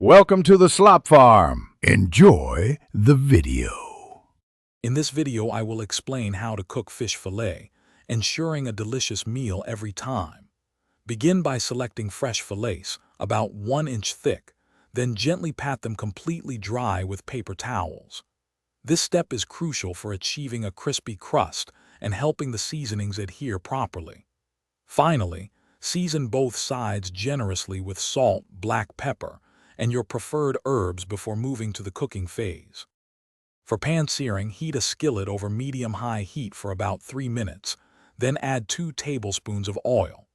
Welcome to the Slop Farm. Enjoy the video. In this video, I will explain how to cook fish fillet, ensuring a delicious meal every time. Begin by selecting fresh fillets, about 1 inch thick, then gently pat them completely dry with paper towels. This step is crucial for achieving a crispy crust and helping the seasonings adhere properly. Finally, season both sides generously with salt, black pepper, and your preferred herbs before moving to the cooking phase. For pan searing, heat a skillet over medium-high heat for about 3 minutes, then add 2 tablespoons of oil.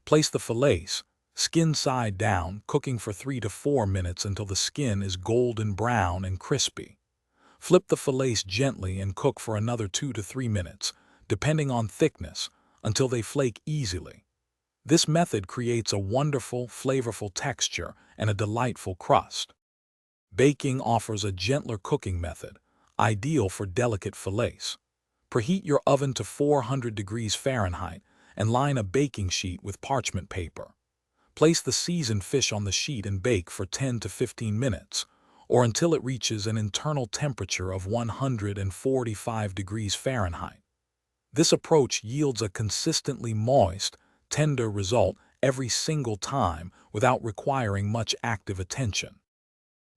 Place the fillets, skin side down, cooking for 3 to 4 minutes until the skin is golden brown and crispy. Flip the fillets gently and cook for another 2 to 3 minutes, depending on thickness, until they flake easily. This method creates a wonderful, flavorful texture and a delightful crust. Baking offers a gentler cooking method, ideal for delicate fillets. Preheat your oven to 400 degrees Fahrenheit and line a baking sheet with parchment paper. Place the seasoned fish on the sheet and bake for 10 to 15 minutes, or until it reaches an internal temperature of 145 degrees Fahrenheit. This approach yields a consistently moist, tender result every single time without requiring much active attention.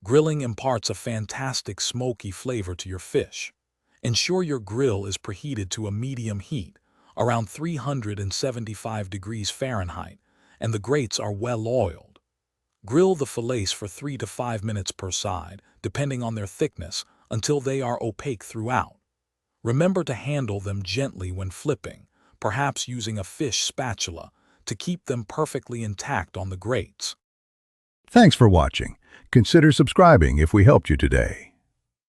Grilling imparts a fantastic smoky flavor to your fish. Ensure your grill is preheated to a medium heat, around 375 degrees Fahrenheit, and the grates are well oiled. Grill the fillets for 3 to 5 minutes per side, depending on their thickness, until they are opaque throughout. Remember to handle them gently when flipping, perhaps using a fish spatula, to keep them perfectly intact on the grates. Thanks for watching. Consider subscribing if we helped you today.